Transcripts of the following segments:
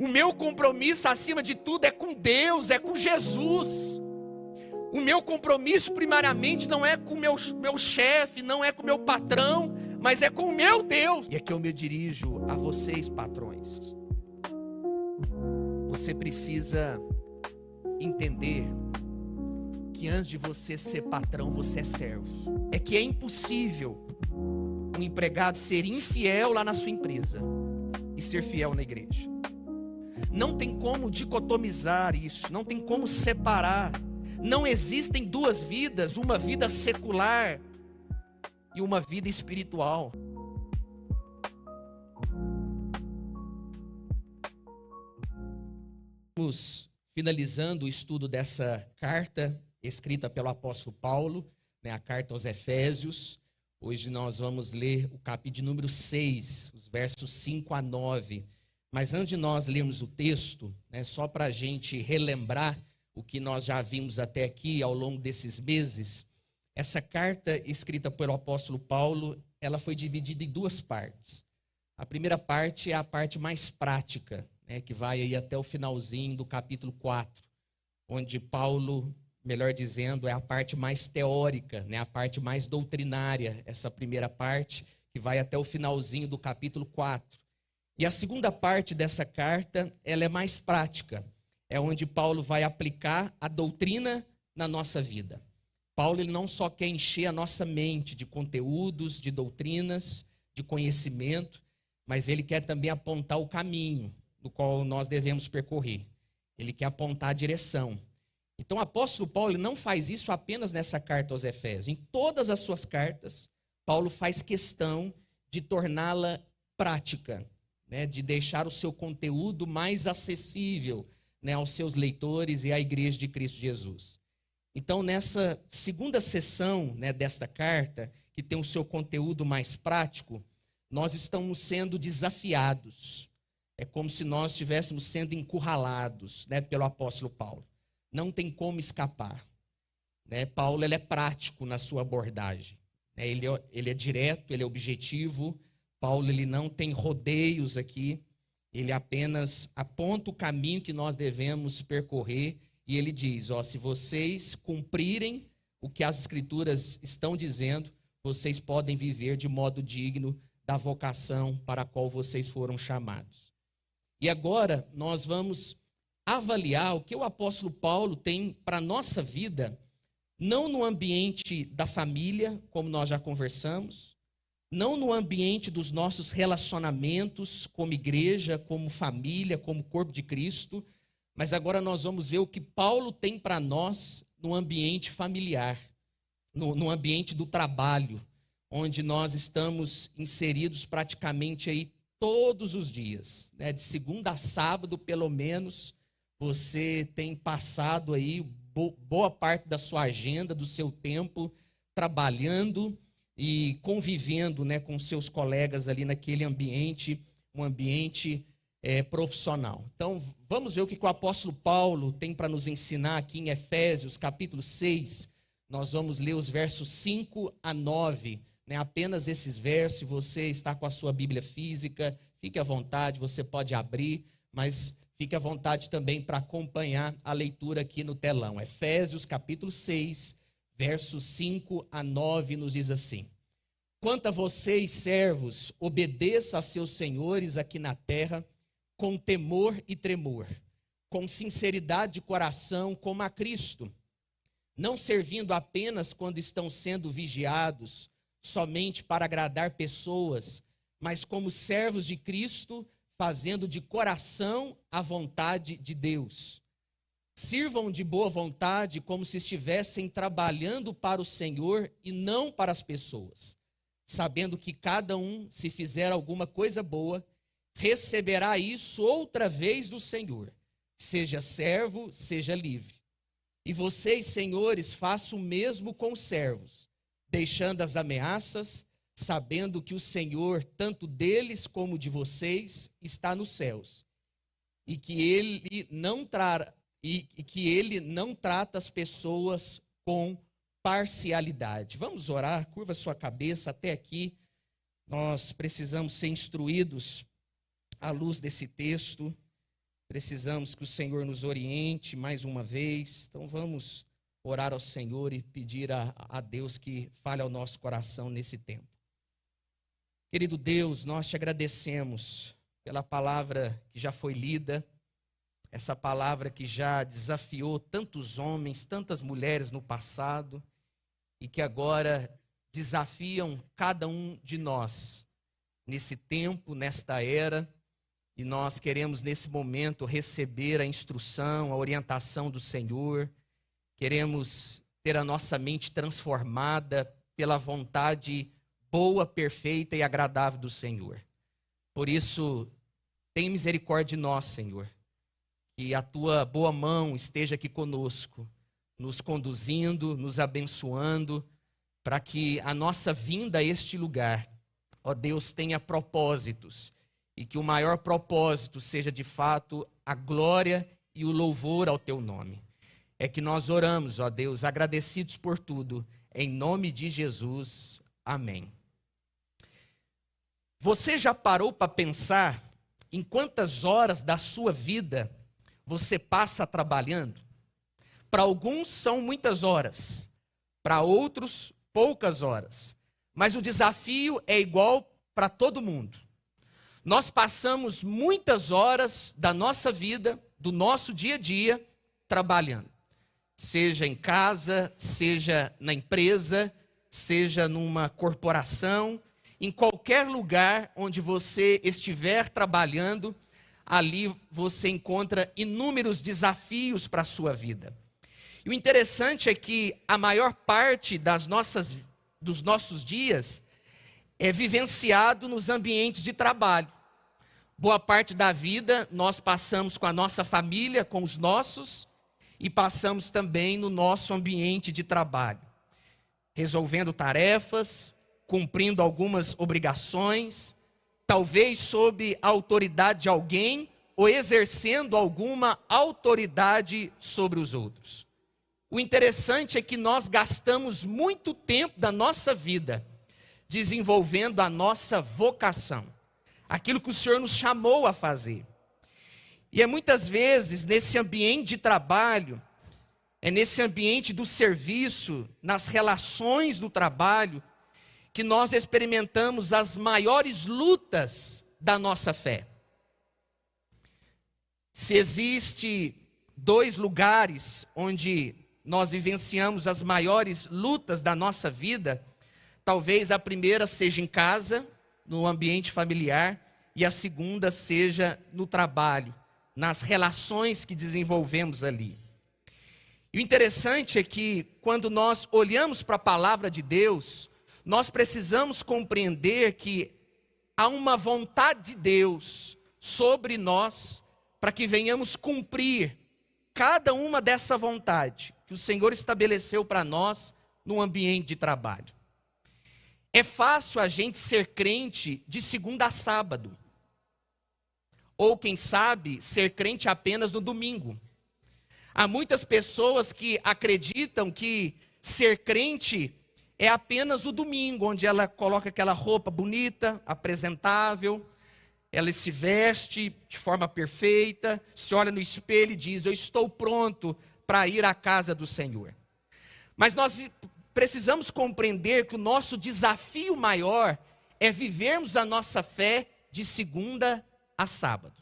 O meu compromisso, acima de tudo, é com Deus, é com Jesus. O meu compromisso, primariamente, não é com o meu chefe, não é com o meu patrão, mas é com o meu Deus. E aqui eu me dirijo a vocês, patrões. Você precisa entender que antes de você ser patrão, você é servo. É que é impossível um empregado ser infiel lá na sua empresa e ser fiel na igreja. Não tem como dicotomizar isso, não tem como separar. Não existem duas vidas, uma vida secular e uma vida espiritual. Estamos finalizando o estudo dessa carta escrita pelo apóstolo Paulo, a carta aos Efésios. Hoje nós vamos ler o capítulo número 6, os versos 5 a 9. Mas antes de nós lermos o texto, só para a gente relembrar o que nós já vimos até aqui ao longo desses meses, essa carta escrita pelo apóstolo Paulo, ela foi dividida em duas partes. A primeira parte é a parte mais prática, que vai aí até o finalzinho do capítulo 4, onde Paulo, melhor dizendo, é a parte mais teórica, a parte mais doutrinária, essa primeira parte, que vai até o finalzinho do capítulo 4. E a segunda parte dessa carta, ela é mais prática, é onde Paulo vai aplicar a doutrina na nossa vida. Paulo ele não só quer encher a nossa mente de conteúdos, de doutrinas, de conhecimento, mas ele quer também apontar o caminho no qual nós devemos percorrer. Ele quer apontar a direção. Então o apóstolo Paulo não faz isso apenas nessa carta aos Efésios. Em todas as suas cartas, Paulo faz questão de torná-la prática, de deixar o seu conteúdo mais acessível, aos seus leitores e à igreja de Cristo Jesus. Então, nessa segunda sessão, desta carta, que tem o seu conteúdo mais prático, nós estamos sendo desafiados. É como se nós estivéssemos sendo encurralados, pelo apóstolo Paulo. Não tem como escapar. Paulo ele é prático na sua abordagem. Ele é direto, ele é objetivo. Paulo ele não tem rodeios aqui. Ele apenas aponta o caminho que nós devemos percorrer. E ele diz, se vocês cumprirem o que as Escrituras estão dizendo, vocês podem viver de modo digno da vocação para a qual vocês foram chamados. E agora nós vamos avaliar o que o apóstolo Paulo tem para a nossa vida, não no ambiente da família, como nós já conversamos, não no ambiente dos nossos relacionamentos como igreja, como família, como corpo de Cristo, mas agora nós vamos ver o que Paulo tem para nós no ambiente familiar, no ambiente do trabalho, onde nós estamos inseridos praticamente aí todos os dias, de segunda a sábado, pelo menos, você tem passado aí boa parte da sua agenda, do seu tempo, trabalhando e convivendo com seus colegas ali naquele ambiente, um ambiente profissional. Então, vamos ver o que o apóstolo Paulo tem para nos ensinar aqui em Efésios, capítulo 6. Nós vamos ler os versos 5 a 9, apenas esses versos. Se você está com a sua Bíblia física, fique à vontade, você pode abrir, mas fique à vontade também para acompanhar a leitura aqui no telão. Efésios, capítulo 6, versos 5 a 9, nos diz assim: Quanto a vocês, servos, obedeçam a seus senhores aqui na terra, com temor e tremor, com sinceridade de coração, como a Cristo, não servindo apenas quando estão sendo vigiados, somente para agradar pessoas, mas como servos de Cristo, fazendo de coração a vontade de Deus. Sirvam de boa vontade, como se estivessem trabalhando para o Senhor e não para as pessoas, sabendo que cada um, se fizer alguma coisa boa, receberá isso outra vez do Senhor, seja servo, seja livre. E vocês, senhores, façam o mesmo com os servos, deixando as ameaças, sabendo que o Senhor, tanto deles como de vocês, está nos céus, e que Ele não trata as pessoas com parcialidade. Vamos orar, curva sua cabeça até aqui. Nós precisamos ser instruídos à luz desse texto. Precisamos que o Senhor nos oriente mais uma vez. Então vamos orar ao Senhor e pedir a Deus que fale ao nosso coração nesse tempo. Querido Deus, nós te agradecemos pela palavra que já foi lida, essa palavra que já desafiou tantos homens, tantas mulheres no passado e que agora desafiam cada um de nós nesse tempo, nesta era. E nós queremos, nesse momento, receber a instrução, a orientação do Senhor. Queremos ter a nossa mente transformada pela vontade boa, perfeita e agradável do Senhor. Por isso, tem misericórdia de nós, Senhor. Que a tua boa mão esteja aqui conosco, nos conduzindo, nos abençoando, para que a nossa vinda a este lugar, ó Deus, tenha propósitos. E que o maior propósito seja, de fato, a glória e o louvor ao teu nome. É que nós oramos, ó Deus, agradecidos por tudo, em nome de Jesus. Amém. Você já parou para pensar em quantas horas da sua vida você passa trabalhando? Para alguns são muitas horas, para outros poucas horas. Mas o desafio é igual para todo mundo. Nós passamos muitas horas da nossa vida, do nosso dia a dia, trabalhando. Seja em casa, seja na empresa, seja numa corporação, em qualquer lugar onde você estiver trabalhando, ali você encontra inúmeros desafios para a sua vida. E o interessante é que a maior parte dos nossos dias é vivenciado nos ambientes de trabalho. Boa parte da vida nós passamos com a nossa família, com os nossos, e passamos também no nosso ambiente de trabalho, resolvendo tarefas, cumprindo algumas obrigações, talvez sob a autoridade de alguém ou exercendo alguma autoridade sobre os outros. O interessante é que nós gastamos muito tempo da nossa vida desenvolvendo a nossa vocação, aquilo que o Senhor nos chamou a fazer. E é muitas vezes nesse ambiente de trabalho, é nesse ambiente do serviço, nas relações do trabalho, que nós experimentamos as maiores lutas da nossa fé. Se existe 2 lugares onde nós vivenciamos as maiores lutas da nossa vida, talvez a primeira seja em casa, no ambiente familiar, e a segunda seja no trabalho, nas relações que desenvolvemos ali. E o interessante é que, quando nós olhamos para a palavra de Deus, nós precisamos compreender que há uma vontade de Deus sobre nós, para que venhamos cumprir cada uma dessa vontade que o Senhor estabeleceu para nós no ambiente de trabalho. É fácil a gente ser crente de segunda a sábado. Ou, quem sabe, ser crente apenas no domingo. Há muitas pessoas que acreditam que ser crente é apenas o domingo, onde ela coloca aquela roupa bonita, apresentável, ela se veste de forma perfeita, se olha no espelho e diz: eu estou pronto para ir à casa do Senhor. Mas nós precisamos compreender que o nosso desafio maior é vivermos a nossa fé de segunda a sábado.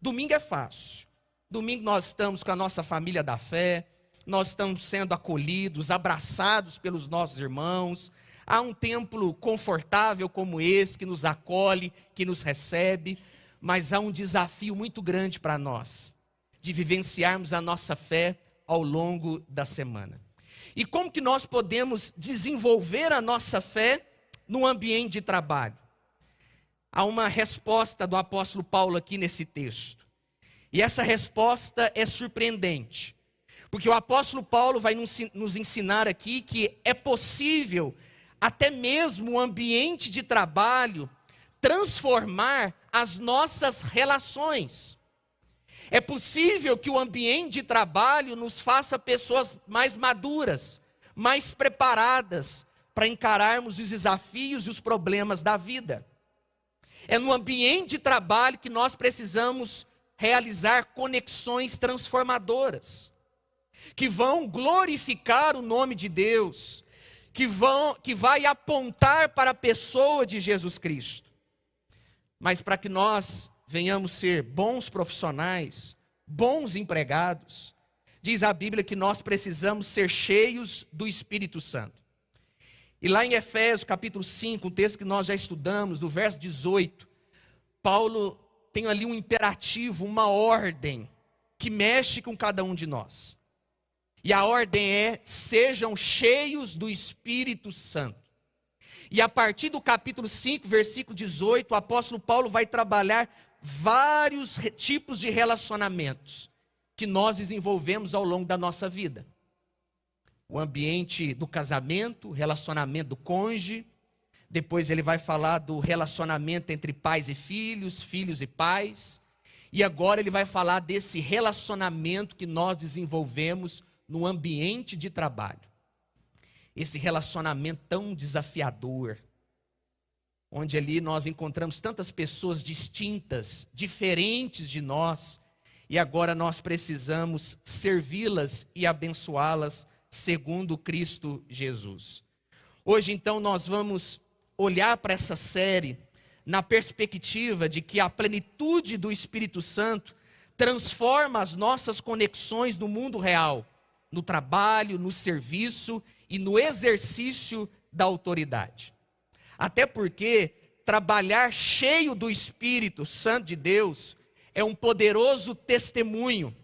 Domingo é fácil. Domingo nós estamos com a nossa família da fé, nós estamos sendo acolhidos, abraçados pelos nossos irmãos. Há um templo confortável como esse, que nos acolhe, que nos recebe, mas há um desafio muito grande para nós, de vivenciarmos a nossa fé ao longo da semana. E como que nós podemos desenvolver a nossa fé no ambiente de trabalho? Há uma resposta do apóstolo Paulo aqui nesse texto. E essa resposta é surpreendente. Porque o apóstolo Paulo vai nos ensinar aqui que é possível, até mesmo o ambiente de trabalho, transformar as nossas relações. É possível que o ambiente de trabalho nos faça pessoas mais maduras, mais preparadas para encararmos os desafios e os problemas da vida. É no ambiente de trabalho que nós precisamos realizar conexões transformadoras, que vão glorificar o nome de Deus, que vai apontar para a pessoa de Jesus Cristo. Mas para que nós venhamos ser bons profissionais, bons empregados, diz a Bíblia que nós precisamos ser cheios do Espírito Santo. E lá em Efésios capítulo 5, um texto que nós já estudamos, no verso 18, Paulo tem ali um imperativo, uma ordem, que mexe com cada um de nós. E a ordem é: sejam cheios do Espírito Santo. E a partir do capítulo 5, versículo 18, o apóstolo Paulo vai trabalhar vários tipos de relacionamentos que nós desenvolvemos ao longo da nossa vida. O ambiente do casamento, o relacionamento do cônjuge. Depois ele vai falar do relacionamento entre pais e filhos, filhos e pais. E agora ele vai falar desse relacionamento que nós desenvolvemos no ambiente de trabalho. Esse relacionamento tão desafiador, onde ali nós encontramos tantas pessoas distintas, diferentes de nós, e agora nós precisamos servi-las e abençoá-las segundo Cristo Jesus. Hoje então nós vamos olhar para essa série na perspectiva de que a plenitude do Espírito Santo transforma as nossas conexões no mundo real, no trabalho, no serviço e no exercício da autoridade. Até porque trabalhar cheio do Espírito Santo de Deus é um poderoso testemunho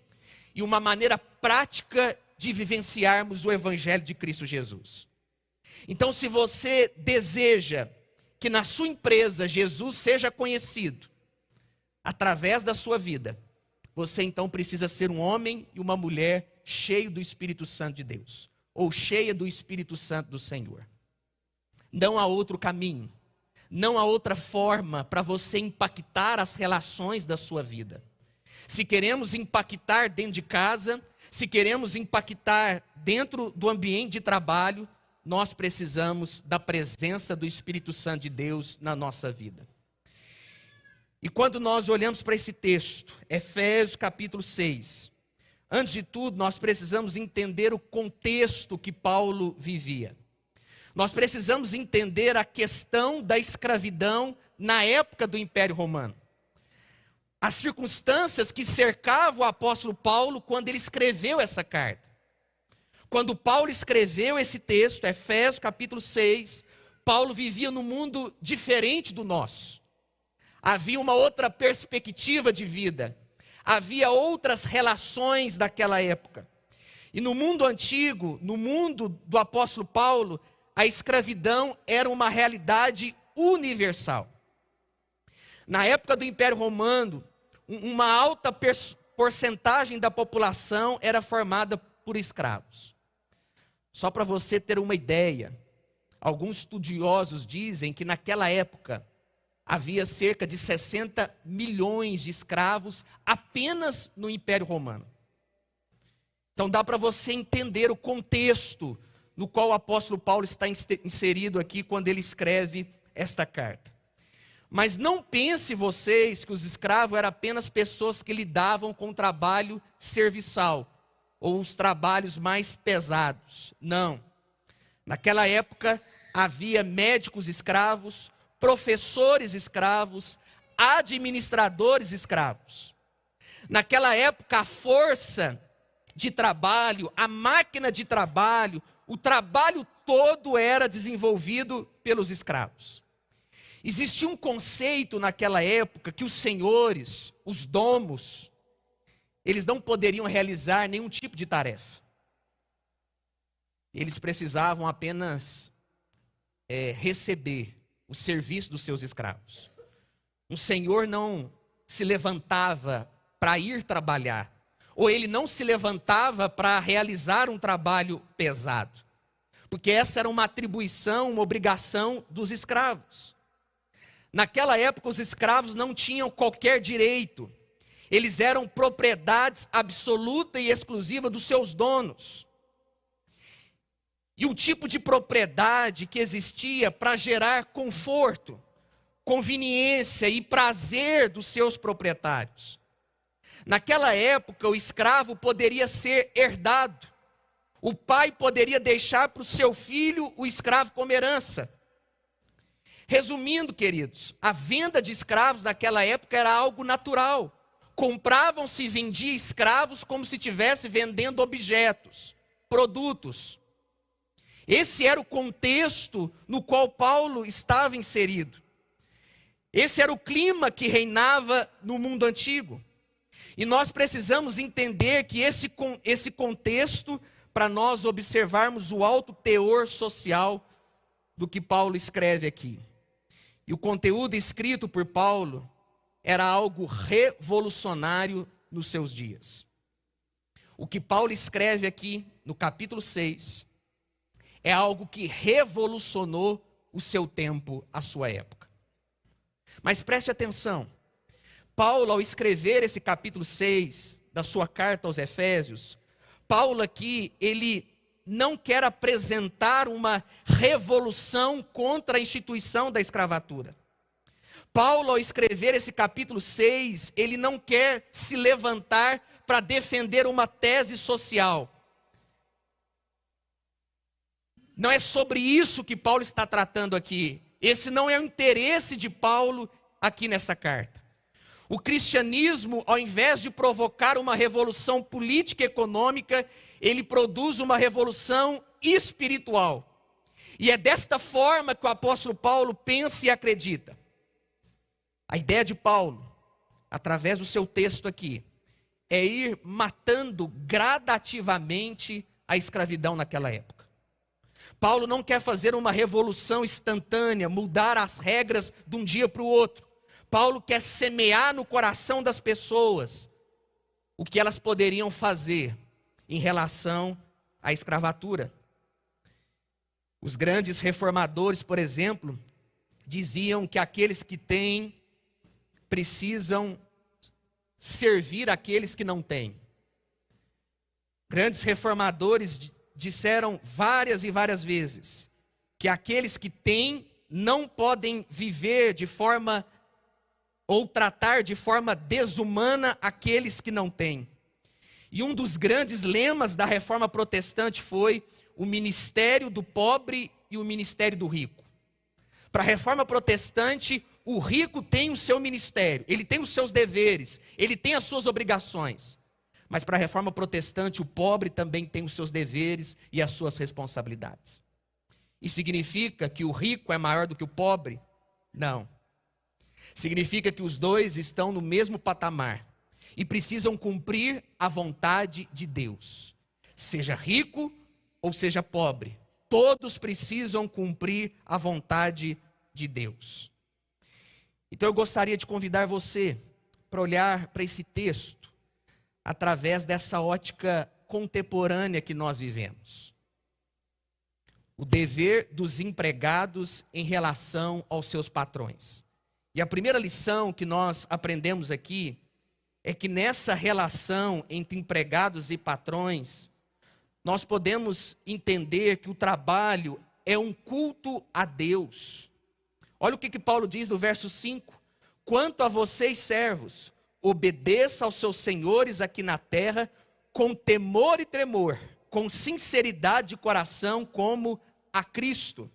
e uma maneira prática de vivenciarmos o Evangelho de Cristo Jesus. Então, se você deseja que na sua empresa Jesus seja conhecido através da sua vida, você então precisa ser um homem e uma mulher cheio do Espírito Santo de Deus, ou cheia do Espírito Santo do Senhor. Não há outro caminho, não há outra forma para você impactar as relações da sua vida. Se queremos impactar dentro de casa, se queremos impactar dentro do ambiente de trabalho, nós precisamos da presença do Espírito Santo de Deus na nossa vida. E quando nós olhamos para esse texto, Efésios capítulo 6, antes de tudo nós precisamos entender o contexto que Paulo vivia. Nós precisamos entender a questão da escravidão na época do Império Romano. As circunstâncias que cercavam o apóstolo Paulo quando ele escreveu essa carta. Quando Paulo escreveu esse texto, Efésios capítulo 6, Paulo vivia num mundo diferente do nosso. Havia uma outra perspectiva de vida. Havia outras relações daquela época. E no mundo antigo, no mundo do apóstolo Paulo, a escravidão era uma realidade universal. Na época do Império Romano, uma alta porcentagem da população era formada por escravos. Só para você ter uma ideia, alguns estudiosos dizem que naquela época havia cerca de 60 milhões de escravos apenas no Império Romano. Então dá para você entender o contexto no qual o apóstolo Paulo está inserido aqui quando ele escreve esta carta. Mas não pense vocês que os escravos eram apenas pessoas que lidavam com o trabalho serviçal, ou os trabalhos mais pesados. Não. Naquela época havia médicos escravos, professores escravos, administradores escravos. Naquela época a força de trabalho, a máquina de trabalho, o trabalho todo era desenvolvido pelos escravos. Existia um conceito naquela época que os senhores, os domos, eles não poderiam realizar nenhum tipo de tarefa. Eles precisavam apenas receber o serviço dos seus escravos. Um senhor não se levantava para ir trabalhar, ou ele não se levantava para realizar um trabalho pesado, porque essa era uma atribuição, uma obrigação dos escravos. Naquela época os escravos não tinham qualquer direito. Eles eram propriedades absoluta e exclusiva dos seus donos. E um tipo de propriedade que existia para gerar conforto, conveniência e prazer dos seus proprietários. Naquela época, o escravo poderia ser herdado. O pai poderia deixar para o seu filho o escravo como herança. Resumindo, queridos, a venda de escravos naquela época era algo natural. Compravam-se e vendiam escravos como se estivesse vendendo objetos, produtos. Esse era o contexto no qual Paulo estava inserido. Esse era o clima que reinava no mundo antigo. E nós precisamos entender que esse contexto, para nós observarmos o alto teor social do que Paulo escreve aqui. E o conteúdo escrito por Paulo era algo revolucionário nos seus dias. O que Paulo escreve aqui no capítulo 6 é algo que revolucionou o seu tempo, a sua época. Mas preste atenção, Paulo, ao escrever esse capítulo 6 da sua carta aos Efésios, Paulo aqui, ele não quer apresentar uma revolução contra a instituição da escravatura. Paulo, ao escrever esse capítulo 6, ele não quer se levantar para defender uma tese social. Não é sobre isso que Paulo está tratando aqui. Esse não é o interesse de Paulo aqui nessa carta. O cristianismo, ao invés de provocar uma revolução política e econômica, ele produz uma revolução espiritual. E é desta forma que o apóstolo Paulo pensa e acredita. A ideia de Paulo, através do seu texto aqui, é ir matando gradativamente a escravidão naquela época. Paulo não quer fazer uma revolução instantânea, mudar as regras de um dia para o outro. Paulo quer semear no coração das pessoas o que elas poderiam fazer em relação à escravatura. Os grandes reformadores, por exemplo, diziam que aqueles que têm precisam servir aqueles que não têm. Grandes reformadores disseram várias e várias vezes que aqueles que têm não podem viver de forma ou tratar de forma desumana aqueles que não têm. E um dos grandes lemas da reforma protestante foi o ministério do pobre e o ministério do rico. Para a reforma protestante, o rico tem o seu ministério, ele tem os seus deveres, ele tem as suas obrigações. Mas para a reforma protestante, o pobre também tem os seus deveres e as suas responsabilidades. Isso significa que o rico é maior do que o pobre? Não. Significa que os dois estão no mesmo patamar e precisam cumprir a vontade de Deus. Seja rico ou seja pobre, todos precisam cumprir a vontade de Deus. Então eu gostaria de convidar você para olhar para esse texto através dessa ótica contemporânea que nós vivemos. O dever dos empregados em relação aos seus patrões. E a primeira lição que nós aprendemos aqui é que nessa relação entre empregados e patrões, nós podemos entender que o trabalho é um culto a Deus. Olha o que Paulo diz no verso 5. Quanto a vocês, servos, obedeça aos seus senhores aqui na terra com temor e tremor, com sinceridade de coração, como a Cristo.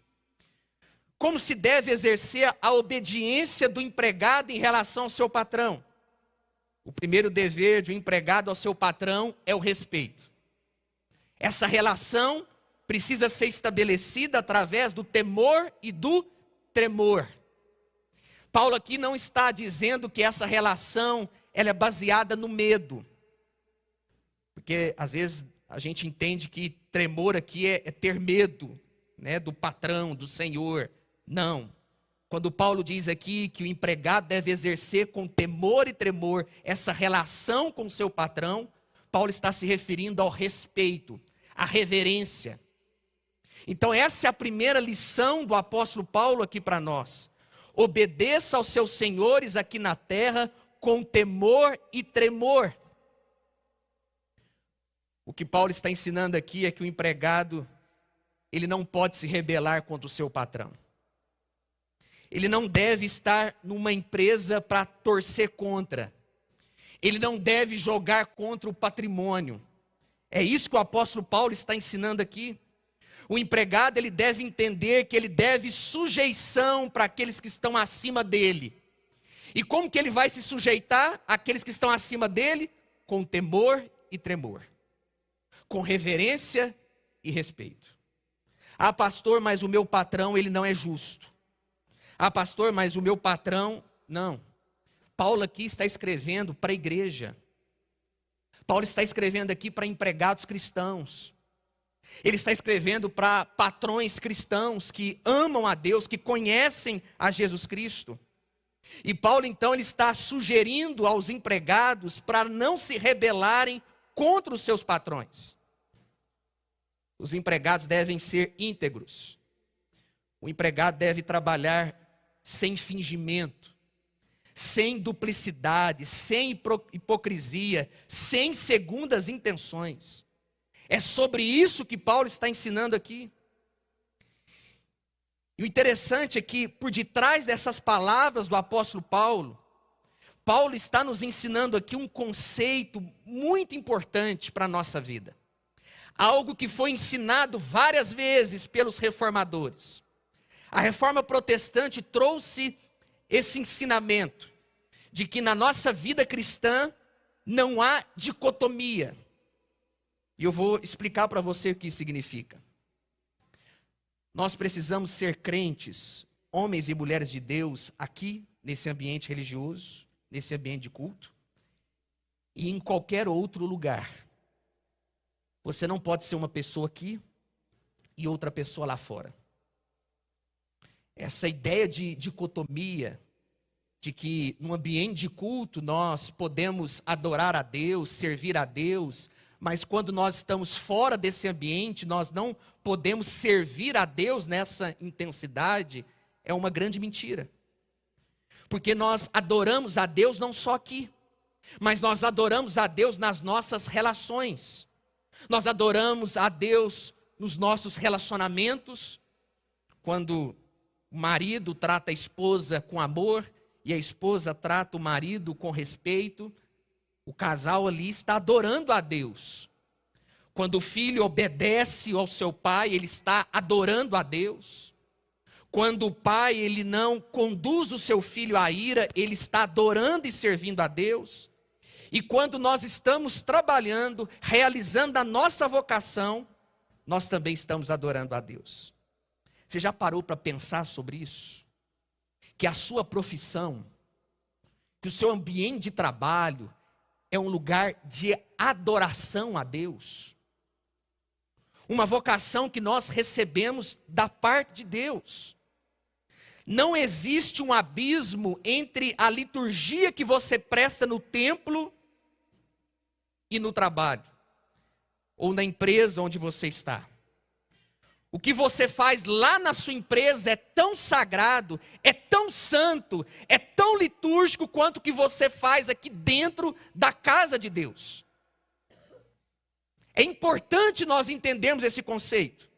Como se deve exercer a obediência do empregado em relação ao seu patrão? O primeiro dever de um empregado ao seu patrão é o respeito. Essa relação precisa ser estabelecida através do temor e do tremor. Paulo aqui não está dizendo que essa relação ela é baseada no medo. Porque às vezes a gente entende que tremor aqui é ter medo, né, do patrão, do senhor. Não. Quando Paulo diz aqui que o empregado deve exercer com temor e tremor essa relação com o seu patrão, Paulo está se referindo ao respeito, à reverência. Então essa é a primeira lição do apóstolo Paulo aqui para nós. Obedeça aos seus senhores aqui na terra com temor e tremor. O que Paulo está ensinando aqui é que o empregado, ele não pode se rebelar contra o seu patrão. Ele não deve estar numa empresa para torcer contra. Ele não deve jogar contra o patrimônio. É isso que o apóstolo Paulo está ensinando aqui. O empregado, ele deve entender que ele deve sujeição para aqueles que estão acima dele. E como que ele vai se sujeitar àqueles que estão acima dele? Com temor e tremor. Com reverência e respeito. Ah, pastor, mas o meu patrão, ele não é justo. Ah, pastor, mas o meu patrão... Não. Paulo aqui está escrevendo para a igreja. Paulo está escrevendo aqui para empregados cristãos. Ele está escrevendo para patrões cristãos que amam a Deus, que conhecem a Jesus Cristo. E Paulo, então, ele está sugerindo aos empregados para não se rebelarem contra os seus patrões. Os empregados devem ser íntegros. O empregado deve trabalhar sem fingimento, sem duplicidade, sem hipocrisia, sem segundas intenções. É sobre isso que Paulo está ensinando aqui. E o interessante é que, por detrás dessas palavras do apóstolo Paulo, Paulo está nos ensinando aqui um conceito muito importante para a nossa vida. Algo que foi ensinado várias vezes pelos reformadores. A reforma protestante trouxe esse ensinamento de que na nossa vida cristã não há dicotomia. E eu vou explicar para você o que isso significa. Nós precisamos ser crentes, homens e mulheres de Deus, aqui nesse ambiente religioso, nesse ambiente de culto, e em qualquer outro lugar. Você não pode ser uma pessoa aqui e outra pessoa lá fora. Essa ideia de dicotomia, de que no ambiente de culto nós podemos adorar a Deus, servir a Deus, mas quando nós estamos fora desse ambiente, nós não podemos servir a Deus nessa intensidade, é uma grande mentira. Porque nós adoramos a Deus não só aqui, mas nós adoramos a Deus nas nossas relações. Nós adoramos a Deus nos nossos relacionamentos, quando o marido trata a esposa com amor e a esposa trata o marido com respeito, o casal ali está adorando a Deus. Quando o filho obedece ao seu pai, ele está adorando a Deus. Quando o pai ele não conduz o seu filho à ira, ele está adorando e servindo a Deus. E quando nós estamos trabalhando, realizando a nossa vocação, nós também estamos adorando a Deus. Você já parou para pensar sobre isso? Que a sua profissão, que o seu ambiente de trabalho é um lugar de adoração a Deus. Uma vocação que nós recebemos da parte de Deus. Não existe um abismo entre a liturgia que você presta no templo e no trabalho, ou na empresa onde você está. O que você faz lá na sua empresa é tão sagrado, é tão santo, é tão litúrgico quanto o que você faz aqui dentro da casa de Deus. É importante nós entendermos esse conceito.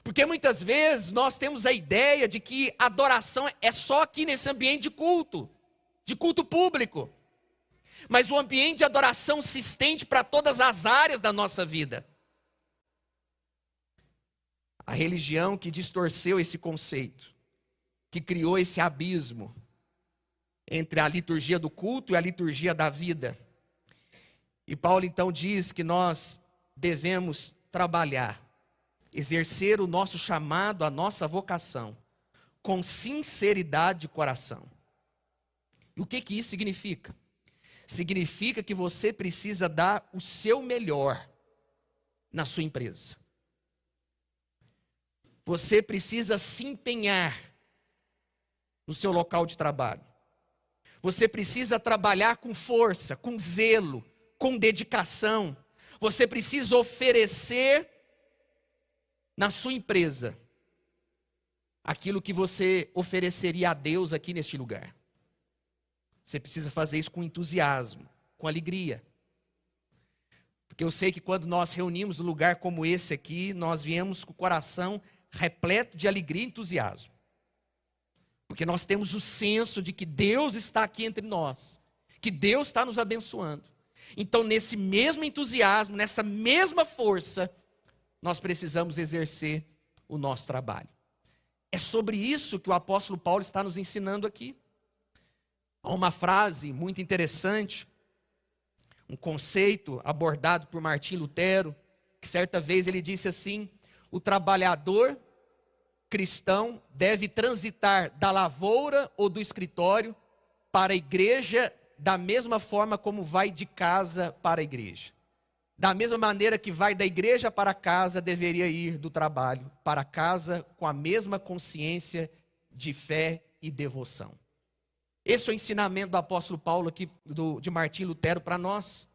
Porque muitas vezes nós temos a ideia de que adoração é só aqui nesse ambiente de culto público. Mas o ambiente de adoração se estende para todas as áreas da nossa vida. A religião que distorceu esse conceito, que criou esse abismo entre a liturgia do culto e a liturgia da vida. E Paulo então diz que nós devemos trabalhar, exercer o nosso chamado, a nossa vocação, com sinceridade de coração. E o que isso significa? Significa que você precisa dar o seu melhor na sua empresa. Você precisa se empenhar no seu local de trabalho. Você precisa trabalhar com força, com zelo, com dedicação. Você precisa oferecer na sua empresa aquilo que você ofereceria a Deus aqui neste lugar. Você precisa fazer isso com entusiasmo, com alegria. Porque eu sei que quando nós reunimos num lugar como esse aqui, nós viemos com o coração repleto de alegria e entusiasmo. Porque nós temos o senso de que Deus está aqui entre nós, que Deus está nos abençoando. Então, nesse mesmo entusiasmo, nessa mesma força, nós precisamos exercer o nosso trabalho. É sobre isso que o apóstolo Paulo está nos ensinando aqui. Há uma frase muito interessante, um conceito abordado por Martim Lutero, que certa vez ele disse assim: o trabalhador cristão deve transitar da lavoura ou do escritório para a igreja da mesma forma como vai de casa para a igreja. Da mesma maneira que vai da igreja para casa, deveria ir do trabalho para casa com a mesma consciência de fé e devoção. Esse é o ensinamento do apóstolo Paulo aqui, de Martim Lutero para nós.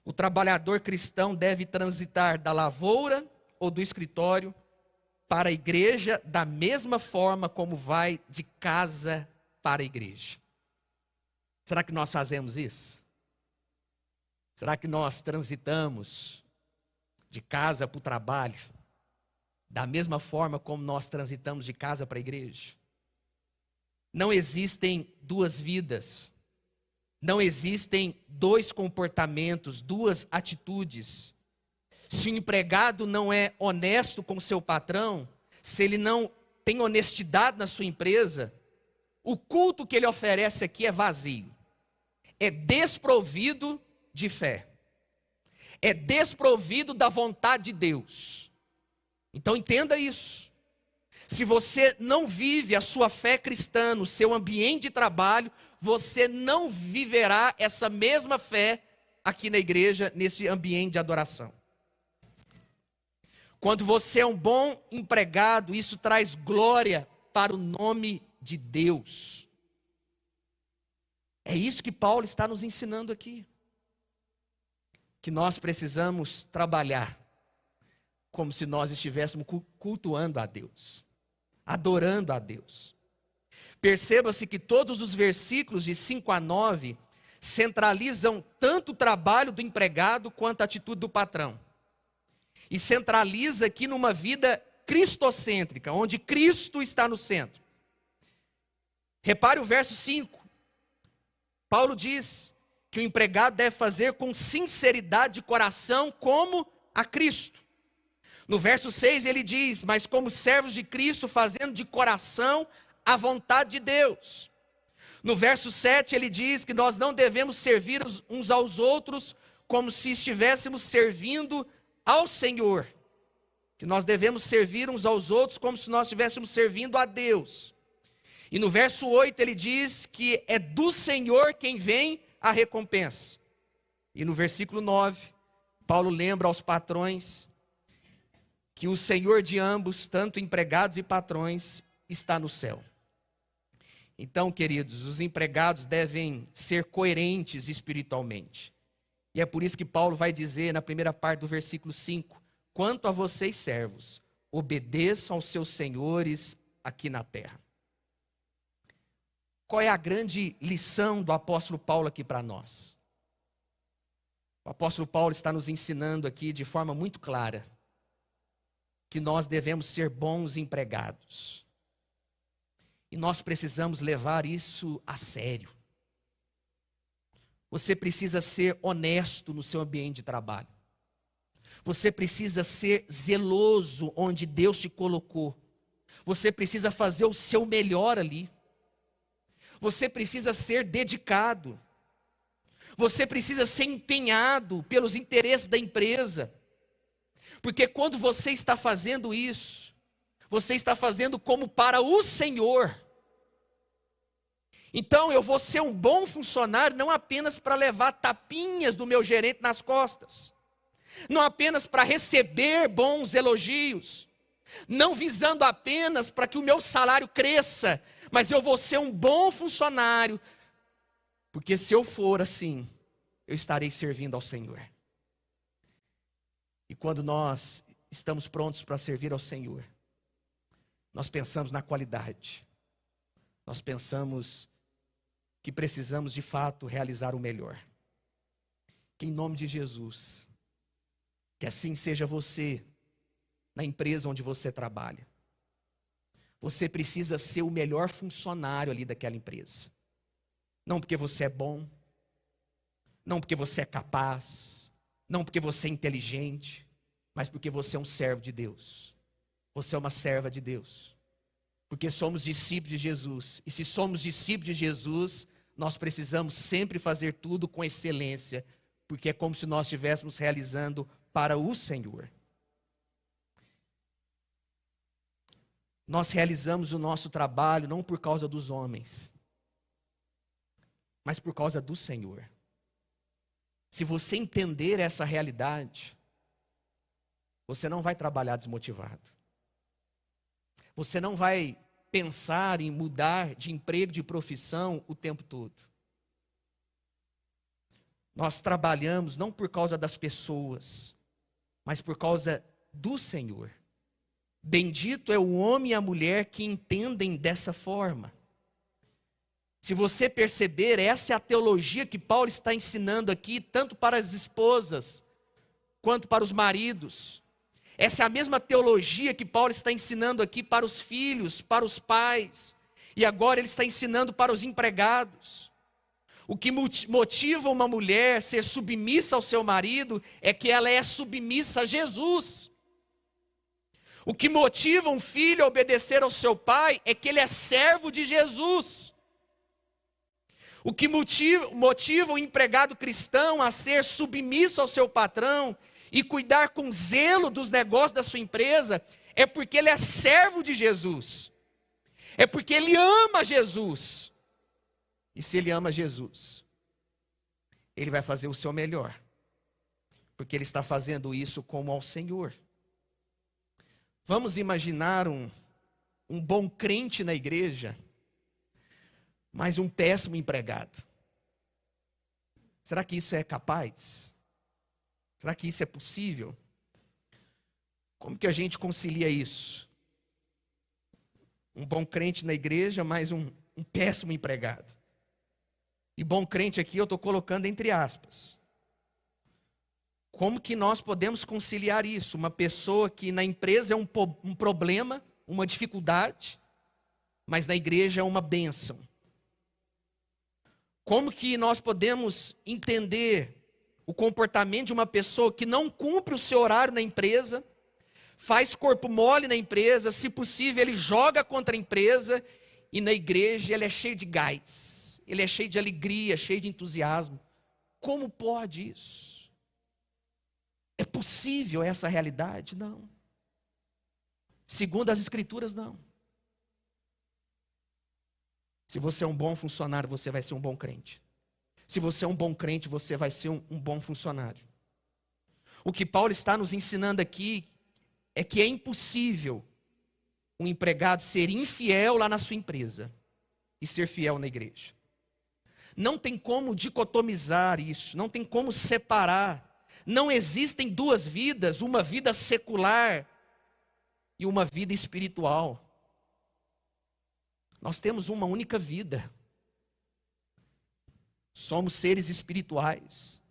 O trabalhador cristão deve transitar da lavoura ou do escritório para a igreja da mesma forma como vai de casa para a igreja. Será que nós fazemos isso? Será que nós transitamos de casa para o trabalho da mesma forma como nós transitamos de casa para a igreja? Não existem duas vidas, não existem dois comportamentos, duas atitudes. Se o empregado não é honesto com o seu patrão, se ele não tem honestidade na sua empresa, o culto que ele oferece aqui é vazio, é desprovido de fé, é desprovido da vontade de Deus. Então entenda isso. Se você não vive a sua fé cristã no seu ambiente de trabalho, você não viverá essa mesma fé aqui na igreja, nesse ambiente de adoração. Quando você é um bom empregado, isso traz glória para o nome de Deus. É isso que Paulo está nos ensinando aqui. Que nós precisamos trabalhar como se nós estivéssemos cultuando a Deus, adorando a Deus. Perceba-se que todos os versículos de 5 a 9 centralizam tanto o trabalho do empregado quanto a atitude do patrão. E centraliza aqui numa vida cristocêntrica, onde Cristo está no centro. Repare o verso 5. Paulo diz que o empregado deve fazer com sinceridade de coração como a Cristo. No verso 6 ele diz: mas como servos de Cristo, fazendo de coração a vontade de Deus. No verso 7 ele diz que nós não devemos servir uns aos outros como se estivéssemos servindo ao Senhor. Que nós devemos servir uns aos outros como se nós estivéssemos servindo a Deus. E no verso 8 ele diz que é do Senhor quem vem a recompensa. E no versículo 9, Paulo lembra aos patrões que o Senhor de ambos, tanto empregados e patrões, está no céu. Então, queridos, os empregados devem ser coerentes espiritualmente. E é por isso que Paulo vai dizer na primeira parte do versículo 5, quanto a vocês servos, obedeçam aos seus senhores aqui na terra. Qual é a grande lição do apóstolo Paulo aqui para nós? O apóstolo Paulo está nos ensinando aqui de forma muito clara que nós devemos ser bons empregados. E nós precisamos levar isso a sério. Você precisa ser honesto no seu ambiente de trabalho. Você precisa ser zeloso onde Deus te colocou. Você precisa fazer o seu melhor ali. Você precisa ser dedicado. Você precisa ser empenhado pelos interesses da empresa. Porque quando você está fazendo isso, você está fazendo como para o Senhor. Então eu vou ser um bom funcionário não apenas para levar tapinhas do meu gerente nas costas. Não apenas para receber bons elogios. Não visando apenas para que o meu salário cresça. Mas eu vou ser um bom funcionário. Porque se eu for assim, eu estarei servindo ao Senhor. E quando nós estamos prontos para servir ao Senhor, nós pensamos na qualidade. Nós pensamos que precisamos de fato realizar o melhor. Que em nome de Jesus, que assim seja você na empresa onde você trabalha. Você precisa ser o melhor funcionário ali daquela empresa. Não porque você é bom, Não porque você é capaz, não porque você é inteligente, mas porque você é um servo de Deus. Você é uma serva de Deus. Porque somos discípulos de Jesus. E se somos discípulos de Jesus, nós precisamos sempre fazer tudo com excelência, porque é como se nós estivéssemos realizando para o Senhor. Nós realizamos o nosso trabalho não por causa dos homens, mas por causa do Senhor. Se você entender essa realidade, você não vai trabalhar desmotivado. Você não vai pensar em mudar de emprego, de profissão o tempo todo. Nós trabalhamos não por causa das pessoas, mas por causa do Senhor. Bendito é o homem e a mulher que entendem dessa forma. Se você perceber, essa é a teologia que Paulo está ensinando aqui, tanto para as esposas, quanto para os maridos. Essa é a mesma teologia que Paulo está ensinando aqui para os filhos, para os pais. E agora ele está ensinando para os empregados. O que motiva uma mulher a ser submissa ao seu marido é que ela é submissa a Jesus. O que motiva um filho a obedecer ao seu pai é que ele é servo de Jesus. O que motiva um empregado cristão a ser submisso ao seu patrão e cuidar com zelo dos negócios da sua empresa é porque ele é servo de Jesus. É porque ele ama Jesus. E se ele ama Jesus, ele vai fazer o seu melhor, porque ele está fazendo isso como ao Senhor. Vamos imaginar um bom crente na igreja, mas um péssimo empregado. Será que isso é capaz? Será que isso é possível? Como que a gente concilia isso? Um bom crente na igreja, mas um péssimo empregado. E bom crente aqui eu estou colocando entre aspas. Como que nós podemos conciliar isso? Uma pessoa que na empresa é um problema, uma dificuldade, mas na igreja é uma bênção. Como que nós podemos entender o comportamento de uma pessoa que não cumpre o seu horário na empresa, faz corpo mole na empresa, se possível ele joga contra a empresa, e na igreja ele é cheio de gás, ele é cheio de alegria, cheio de entusiasmo? Como pode isso? É possível essa realidade? Não. Segundo as Escrituras, não. Se você é um bom funcionário, você vai ser um bom crente. Se você é um bom crente, você vai ser um bom funcionário. O que Paulo está nos ensinando aqui é que é impossível um empregado ser infiel lá na sua empresa e ser fiel na igreja. Não tem como dicotomizar isso, não tem como separar. Não existem duas vidas, uma vida secular e uma vida espiritual. Nós temos uma única vida. Somos seres espirituais.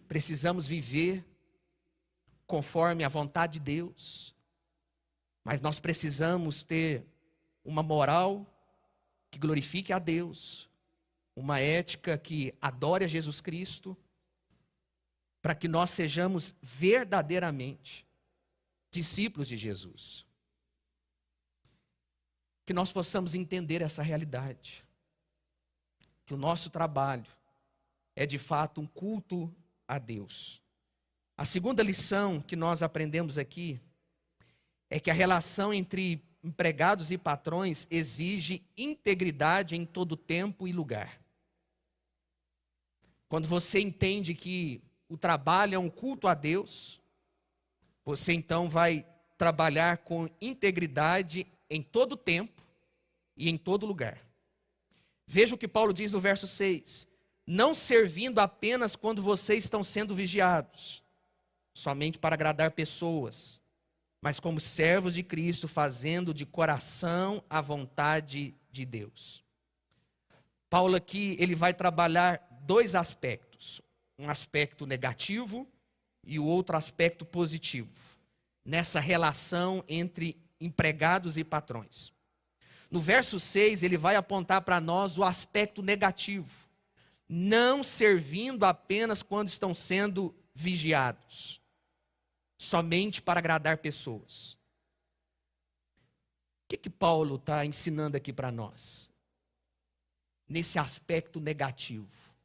Precisamos viver conforme a vontade de Deus. Mas nós precisamos ter uma moral que glorifique a Deus, uma ética que adore a Jesus Cristo, para que nós sejamos verdadeiramente discípulos de Jesus. Que nós possamos entender essa realidade. Que o nosso trabalho é de fato um culto a Deus. A segunda lição que nós aprendemos aqui é que a relação entre empregados e patrões exige integridade em todo tempo e lugar. Quando você entende que o trabalho é um culto a Deus, você então vai trabalhar com integridade em todo tempo e em todo lugar. Veja o que Paulo diz no verso 6. Não servindo apenas quando vocês estão sendo vigiados, somente para agradar pessoas, mas como servos de Cristo, fazendo de coração a vontade de Deus. Paulo aqui, ele vai trabalhar dois aspectos. Um aspecto negativo e o outro aspecto positivo. Nessa relação entre empregados e patrões. No verso 6, ele vai apontar para nós o aspecto negativo. não servindo apenas quando estão sendo vigiados, somente para agradar pessoas. O que Paulo está ensinando aqui para nós? Nesse aspecto negativo,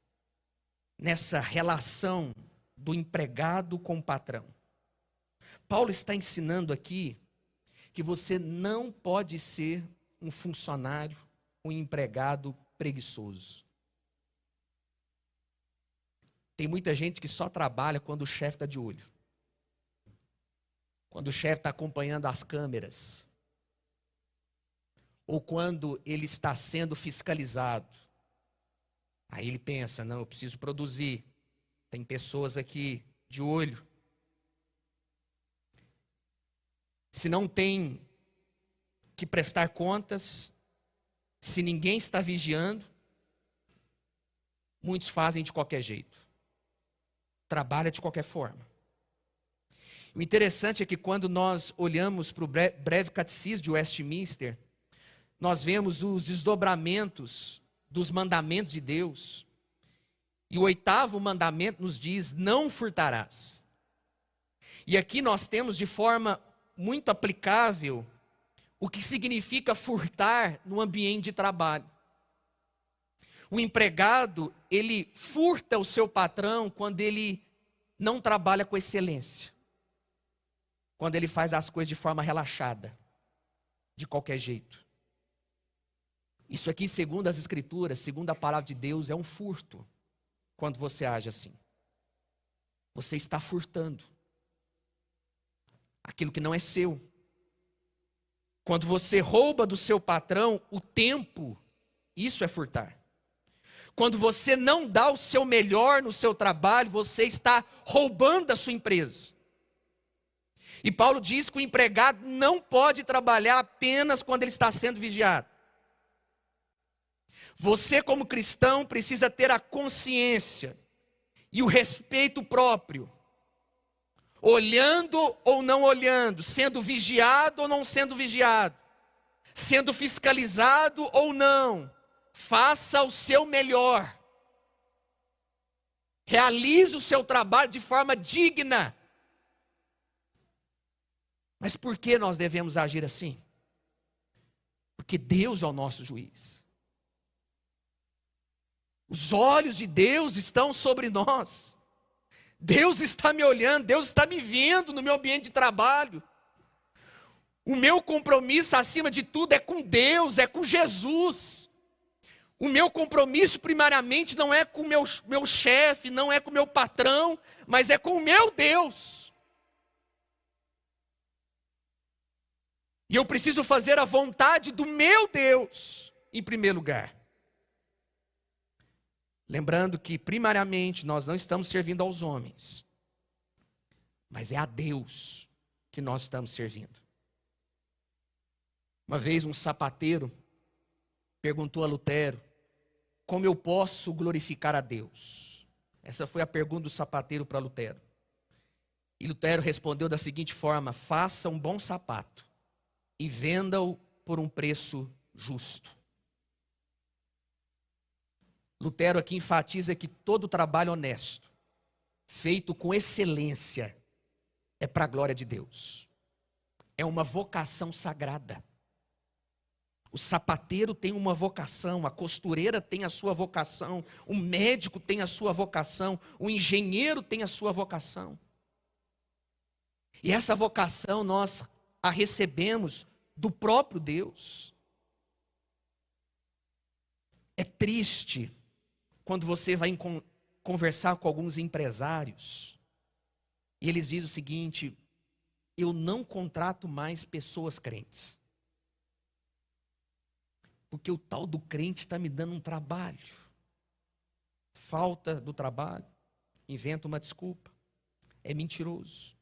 nessa relação do empregado com o patrão. Paulo está ensinando aqui que você não pode ser um funcionário, um empregado preguiçoso. Tem muita gente que só trabalha quando o chefe está de olho. Quando o chefe está acompanhando as câmeras. Ou quando ele está sendo fiscalizado. Aí ele pensa, não, eu preciso produzir. Tem pessoas aqui de olho. Se não tem que prestar contas, se ninguém está vigiando, muitos fazem de qualquer jeito. Trabalha de qualquer forma. O interessante é que quando nós olhamos para o breve catecismo de Westminster, nós vemos os desdobramentos dos mandamentos de Deus. E o 8º mandamento nos diz, não furtarás. E aqui nós temos de forma muito aplicável o que significa furtar no ambiente de trabalho. O empregado, ele furta o seu patrão quando ele não trabalha com excelência. Quando ele faz as coisas de forma relaxada, de qualquer jeito. Isso aqui, segundo as Escrituras, segundo a palavra de Deus, é um furto. Quando você age assim. Você está furtando aquilo que não é seu. Quando você rouba do seu patrão o tempo, isso é furtar. Quando você não dá o seu melhor no seu trabalho, você está roubando da sua empresa. E Paulo diz que o empregado não pode trabalhar apenas quando ele está sendo vigiado. Você, como cristão, precisa ter a consciência e o respeito próprio. Olhando ou não olhando, sendo vigiado ou não sendo vigiado, sendo fiscalizado ou não. Faça o seu melhor. Realize o seu trabalho de forma digna. Mas por que nós devemos agir assim? Porque Deus é o nosso juiz. Os olhos de Deus estão sobre nós. Deus está me olhando, Deus está me vendo no meu ambiente de trabalho. O meu compromisso, acima de tudo, é com Deus, é com Jesus. O meu compromisso, primariamente, não é com o meu chefe, não é com o meu patrão, mas é com o meu Deus. E eu preciso fazer a vontade do meu Deus, em primeiro lugar. Lembrando que, primariamente, nós não estamos servindo aos homens, mas é a Deus que nós estamos servindo. Uma vez um sapateiro perguntou a Lutero, como eu posso glorificar a Deus? Essa foi a pergunta do sapateiro para Lutero. E Lutero respondeu da seguinte forma, faça um bom sapato e venda-o por um preço justo. Lutero aqui enfatiza que todo trabalho honesto, feito com excelência, é para a glória de Deus. É uma vocação sagrada. O sapateiro tem uma vocação, a costureira tem a sua vocação, o médico tem a sua vocação, o engenheiro tem a sua vocação. E essa vocação nós a recebemos do próprio Deus. É triste quando você vai conversar com alguns empresários e eles dizem o seguinte, eu não contrato mais pessoas crentes. Porque o tal do crente está me dando um trabalho. Falta do trabalho, inventa uma desculpa. É mentiroso.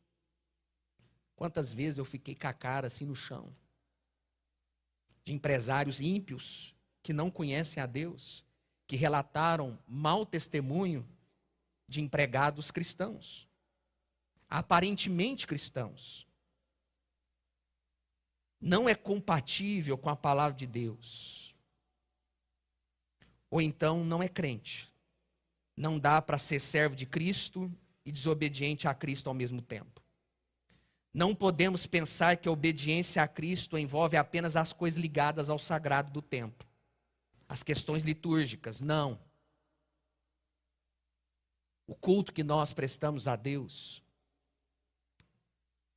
Quantas vezes eu fiquei com a cara assim no chão. De empresários ímpios que não conhecem a Deus, que relataram mau testemunho de empregados cristãos. Aparentemente cristãos. Não é compatível com a palavra de Deus. Ou então não é crente. Não dá para ser servo de Cristo e desobediente a Cristo ao mesmo tempo. Não podemos pensar que a obediência a Cristo envolve apenas as coisas ligadas ao sagrado do templo, as questões litúrgicas. Não. O culto que nós prestamos a Deus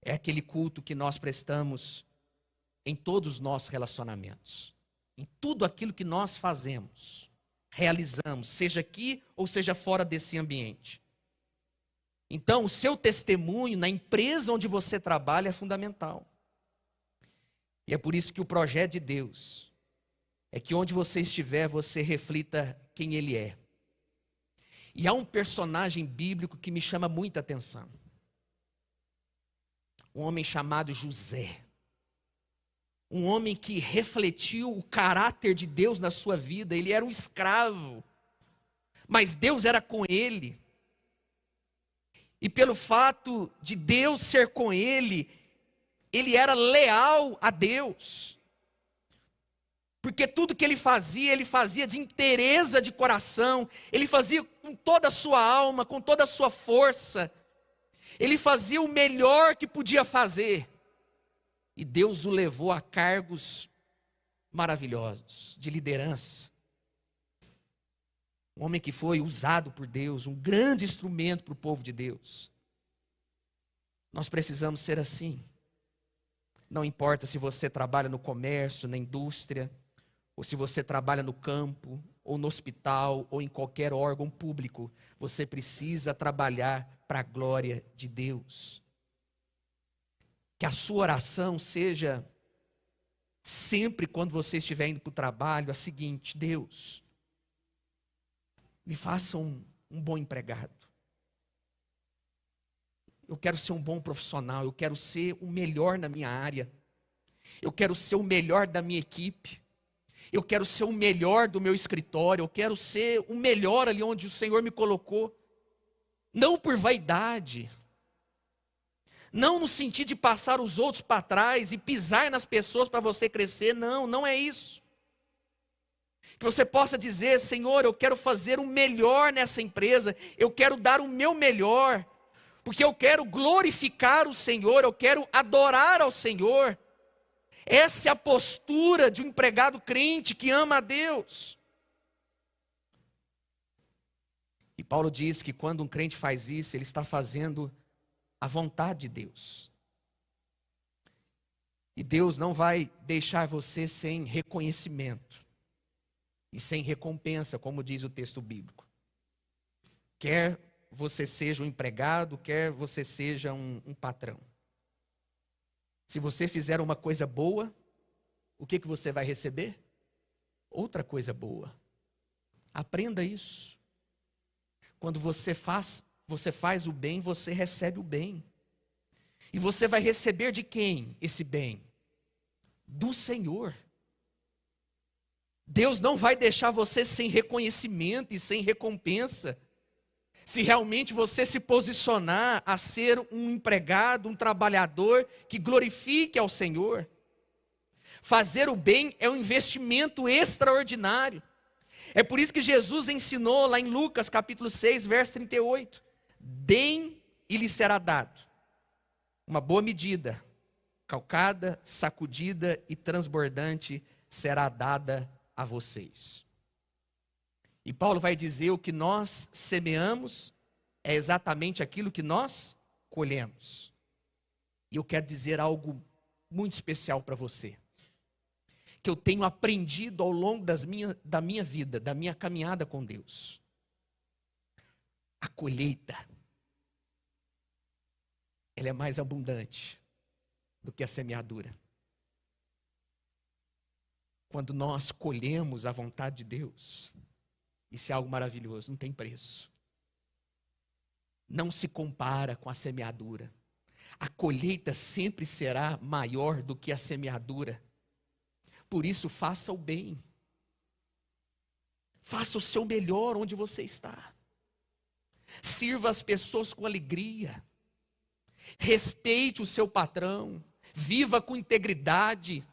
é aquele culto que nós prestamos em todos os nossos relacionamentos, em tudo aquilo que nós fazemos, realizamos, seja aqui ou seja fora desse ambiente. Então, o seu testemunho na empresa onde você trabalha é fundamental. E é por isso que o projeto de Deus é que onde você estiver, você reflita quem Ele é. E há um personagem bíblico que me chama muita atenção. Um homem chamado José. Um homem que refletiu o caráter de Deus na sua vida. Ele era um escravo, mas Deus era com ele. E pelo fato de Deus ser com ele, ele era leal a Deus. Porque tudo que ele fazia de inteireza de coração, ele fazia com toda a sua alma, com toda a sua força. Ele fazia o melhor que podia fazer. E Deus o levou a cargos maravilhosos, de liderança. Um homem que foi usado por Deus, um grande instrumento para o povo de Deus. Nós precisamos ser assim. Não importa se você trabalha no comércio, na indústria, ou se você trabalha no campo, ou no hospital, ou em qualquer órgão público, você precisa trabalhar para a glória de Deus. Que a sua oração seja, sempre quando você estiver indo para o trabalho, a seguinte: Deus, me faça um bom empregado. Eu quero ser um bom profissional, eu quero ser o melhor na minha área. Eu quero ser o melhor da minha equipe. Eu quero ser o melhor do meu escritório. Eu quero ser o melhor ali onde o Senhor me colocou. Não por vaidade. Não no sentido de passar os outros para trás e pisar nas pessoas para você crescer. Não, não é isso. Que você possa dizer: Senhor, eu quero fazer o melhor nessa empresa. Eu quero dar o meu melhor. Porque eu quero glorificar o Senhor. Eu quero adorar ao Senhor. Essa é a postura de um empregado crente que ama a Deus. E Paulo diz que quando um crente faz isso, ele está fazendo a vontade de Deus. E Deus não vai deixar você sem reconhecimento e sem recompensa, como diz o texto bíblico. Quer você seja um empregado, quer você seja um patrão. Se você fizer uma coisa boa, o que você vai receber? Outra coisa boa. Aprenda isso. Quando você faz o bem, você recebe o bem. E você vai receber de quem esse bem? Do Senhor. Deus não vai deixar você sem reconhecimento e sem recompensa. Se realmente você se posicionar a ser um empregado, um trabalhador que glorifique ao Senhor. Fazer o bem é um investimento extraordinário. É por isso que Jesus ensinou lá em Lucas capítulo 6, verso 38. Deem e lhe será dado. Uma boa medida, calcada, sacudida e transbordante será dada a vocês. E Paulo vai dizer: o que nós semeamos é exatamente aquilo que nós colhemos. E eu quero dizer algo muito especial para você, que eu tenho aprendido ao longo da minha vida, da minha caminhada com Deus. A colheita, ela é mais abundante do que a semeadura. Quando nós colhemos a vontade de Deus, isso é algo maravilhoso, não tem preço. Não se compara com a semeadura. A colheita sempre será maior do que a semeadura. Por isso, faça o bem. Faça o seu melhor onde você está. Sirva as pessoas com alegria. Respeite o seu patrão. Viva com integridade.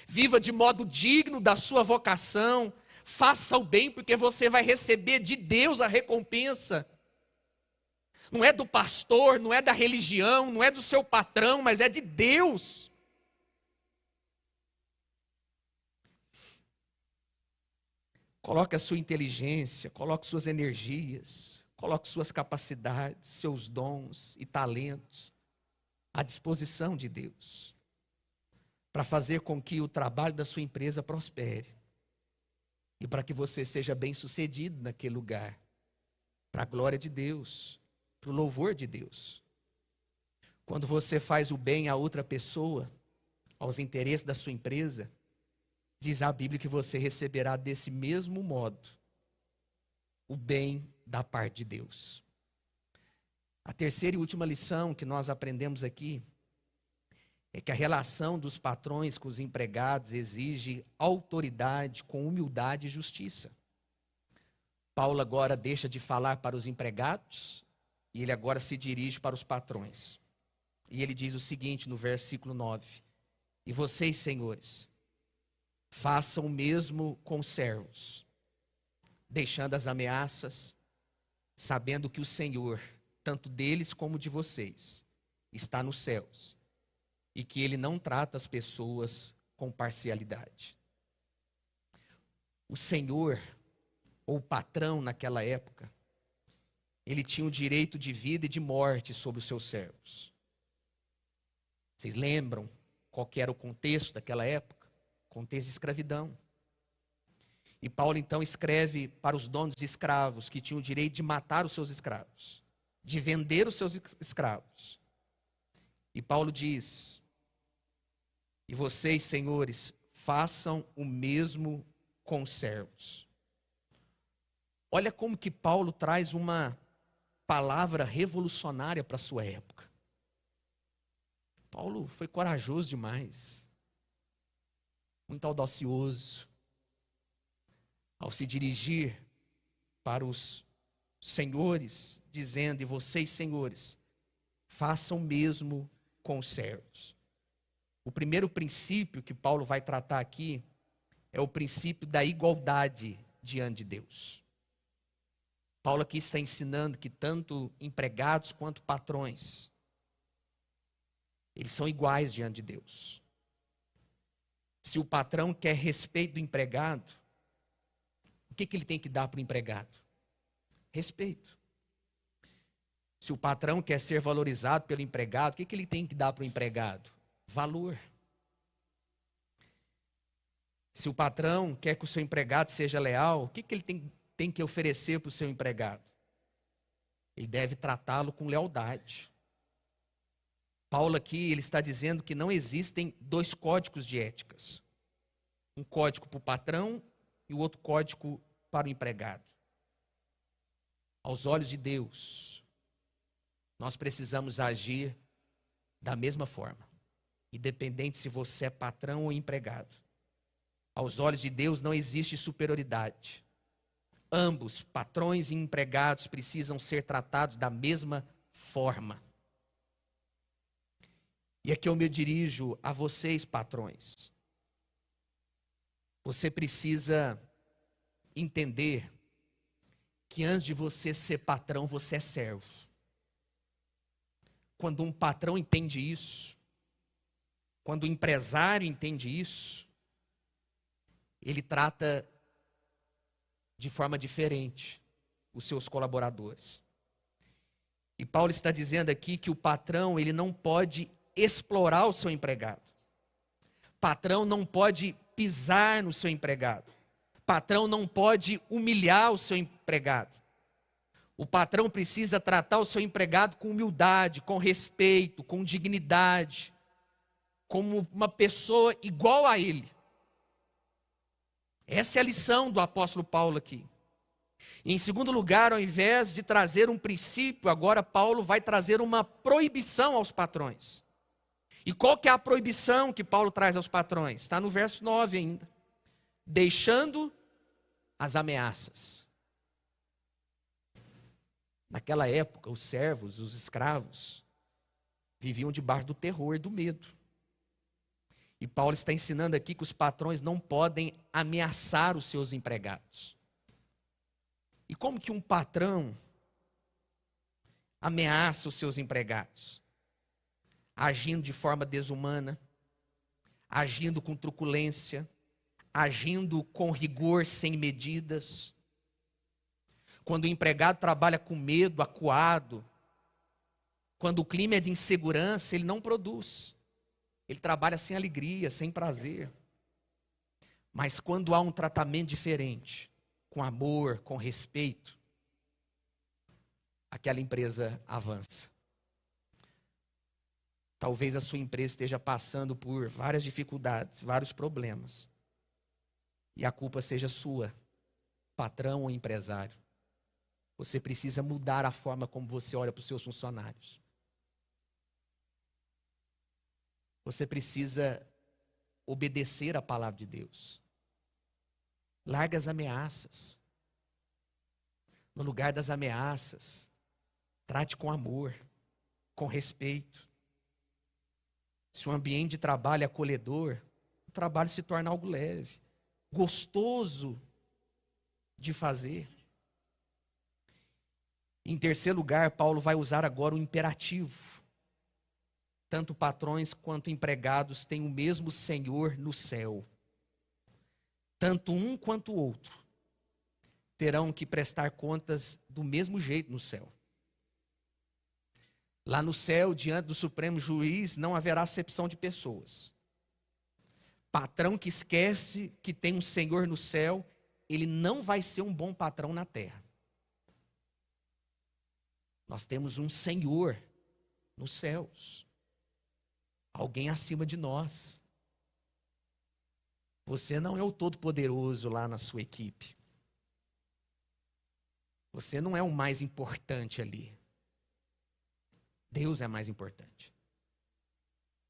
Viva de modo digno da sua vocação. Faça o bem, porque você vai receber de Deus a recompensa. Não é do pastor, não é da religião, não é do seu patrão, mas é de Deus. Coloque a sua inteligência, coloque suas energias, coloque suas capacidades, seus dons e talentos à disposição de Deus, para fazer com que o trabalho da sua empresa prospere e para que você seja bem-sucedido naquele lugar, para a glória de Deus, para o louvor de Deus. Quando você faz o bem a outra pessoa, aos interesses da sua empresa, diz a Bíblia que você receberá desse mesmo modo o bem da parte de Deus. A terceira e última lição que nós aprendemos aqui é que a relação dos patrões com os empregados exige autoridade com humildade e justiça. Paulo agora deixa de falar para os empregados e ele agora se dirige para os patrões. E ele diz o seguinte no versículo 9: e vocês, senhores, façam o mesmo com os servos, deixando as ameaças, sabendo que o Senhor, tanto deles como de vocês, está nos céus, e que Ele não trata as pessoas com parcialidade. O Senhor, ou patrão naquela época, ele tinha o direito de vida e de morte sobre os seus servos. Vocês lembram qual que era o contexto daquela época? Contexto de escravidão. E Paulo então escreve para os donos de escravos que tinham o direito de matar os seus escravos, de vender os seus escravos. E Paulo diz: e vocês, senhores, façam o mesmo com os servos. Olha como que Paulo traz uma palavra revolucionária para a sua época. Paulo foi corajoso demais, muito audacioso, ao se dirigir para os senhores, dizendo: e vocês, senhores, façam o mesmo com os servos. O primeiro princípio que Paulo vai tratar aqui é o princípio da igualdade diante de Deus. Paulo aqui está ensinando que tanto empregados quanto patrões, eles são iguais diante de Deus. Se o patrão quer respeito do empregado, o que ele tem que dar para o empregado? Respeito. Se o patrão quer ser valorizado pelo empregado, o que ele tem que dar para o empregado? Valor. Se o patrão quer que o seu empregado seja leal, o que ele tem que oferecer para o seu empregado? Ele deve tratá-lo com lealdade. Paulo aqui, ele está dizendo que não existem dois códigos de éticas. Um código para o patrão e o outro código para o empregado. Aos olhos de Deus, nós precisamos agir da mesma forma, independente se você é patrão ou empregado. Aos olhos de Deus não existe superioridade. Ambos, patrões e empregados, precisam ser tratados da mesma forma. E aqui eu me dirijo a vocês, patrões. Você precisa entender que antes de você ser patrão, você é servo. Quando um patrão entende isso, quando o empresário entende isso, ele trata de forma diferente os seus colaboradores. E Paulo está dizendo aqui que o patrão, ele não pode explorar o seu empregado. Patrão não pode pisar no seu empregado. Patrão não pode humilhar o seu empregado. O patrão precisa tratar o seu empregado com humildade, com respeito, com dignidade, como uma pessoa igual a ele. Essa é a lição do apóstolo Paulo aqui. E em segundo lugar, ao invés de trazer um princípio, agora Paulo vai trazer uma proibição aos patrões. E qual que é a proibição que Paulo traz aos patrões? Está no verso 9 ainda. Deixando as ameaças. Naquela época, os servos, os escravos, viviam debaixo do terror e do medo. E Paulo está ensinando aqui que os patrões não podem ameaçar os seus empregados. E como que um patrão ameaça os seus empregados? Agindo de forma desumana, agindo com truculência, agindo com rigor sem medidas. Quando o empregado trabalha com medo, acuado, quando o clima é de insegurança, ele não produz. Ele trabalha sem alegria, sem prazer. Mas quando há um tratamento diferente, com amor, com respeito, aquela empresa avança. Talvez a sua empresa esteja passando por várias dificuldades, vários problemas. E a culpa seja sua, patrão ou empresário. Você precisa mudar a forma como você olha para os seus funcionários. Você precisa obedecer à palavra de Deus. Larga as ameaças. No lugar das ameaças, trate com amor, com respeito. Se o ambiente de trabalho é acolhedor, o trabalho se torna algo leve, gostoso de fazer. Em terceiro lugar, Paulo vai usar agora o imperativo. Tanto patrões quanto empregados têm o mesmo Senhor no céu. Tanto um quanto o outro terão que prestar contas do mesmo jeito no céu. Lá no céu, diante do Supremo Juiz, não haverá acepção de pessoas. Patrão que esquece que tem um Senhor no céu, ele não vai ser um bom patrão na terra. Nós temos um Senhor nos céus. Alguém acima de nós. Você não é o todo-poderoso lá na sua equipe. Você não é o mais importante ali. Deus é mais importante.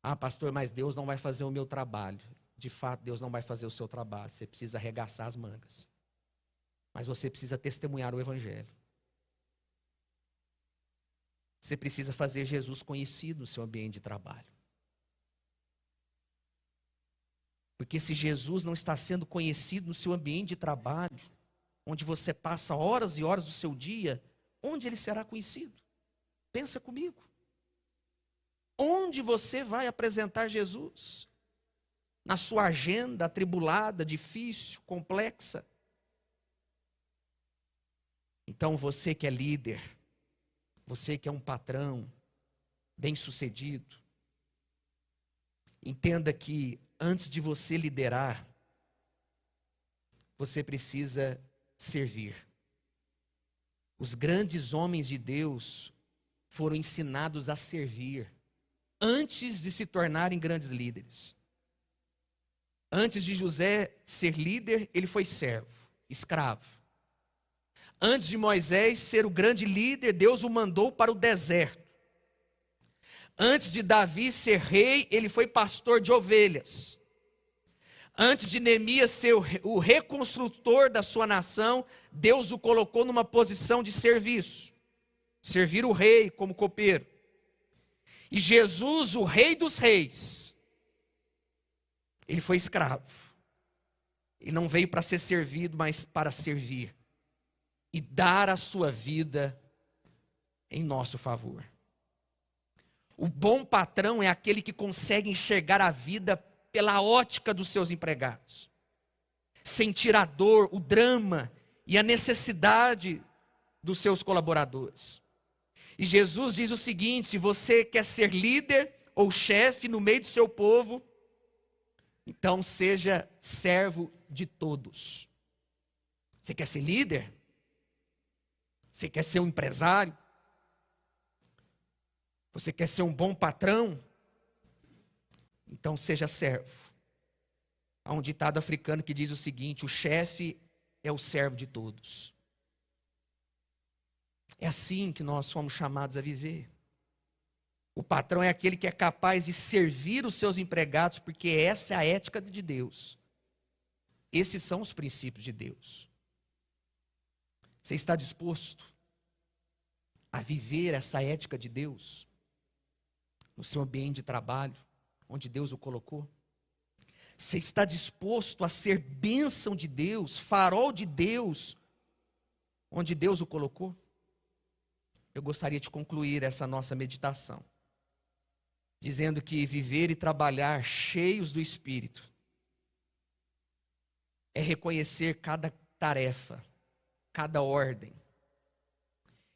Ah, pastor, mas Deus não vai fazer o meu trabalho. De fato, Deus não vai fazer o seu trabalho. Você precisa arregaçar as mangas. Mas você precisa testemunhar o Evangelho. Você precisa fazer Jesus conhecido no seu ambiente de trabalho. Porque se Jesus não está sendo conhecido no seu ambiente de trabalho, onde você passa horas e horas do seu dia, onde ele será conhecido? Pensa comigo. Onde você vai apresentar Jesus? Na sua agenda atribulada, difícil, complexa? Então você que é líder, você que é um patrão bem-sucedido, entenda que antes de você liderar, você precisa servir. Os grandes homens de Deus foram ensinados a servir antes de se tornarem grandes líderes. Antes de José ser líder, ele foi servo, escravo. Antes de Moisés ser o grande líder, Deus o mandou para o deserto. Antes de Davi ser rei, ele foi pastor de ovelhas. Antes de Neemias ser o reconstrutor da sua nação, Deus o colocou numa posição de serviço. Servir o rei como copeiro. E Jesus, o rei dos reis, ele foi escravo. E não veio para ser servido, mas para servir. E dar a sua vida em nosso favor. O bom patrão é aquele que consegue enxergar a vida pela ótica dos seus empregados. Sentir a dor, o drama e a necessidade dos seus colaboradores. E Jesus diz o seguinte: se você quer ser líder ou chefe no meio do seu povo, então seja servo de todos. Você quer ser líder? Você quer ser um empresário? Você quer ser um bom patrão? Então seja servo. Há um ditado africano que diz o seguinte: o chefe é o servo de todos. É assim que nós fomos chamados a viver. O patrão é aquele que é capaz de servir os seus empregados, porque essa é a ética de Deus. Esses são os princípios de Deus. Você está disposto a viver essa ética de Deus no seu ambiente de trabalho, onde Deus o colocou? Você está disposto a ser bênção de Deus, farol de Deus, onde Deus o colocou? Eu gostaria de concluir essa nossa meditação dizendo que viver e trabalhar cheios do Espírito é reconhecer cada tarefa, cada ordem.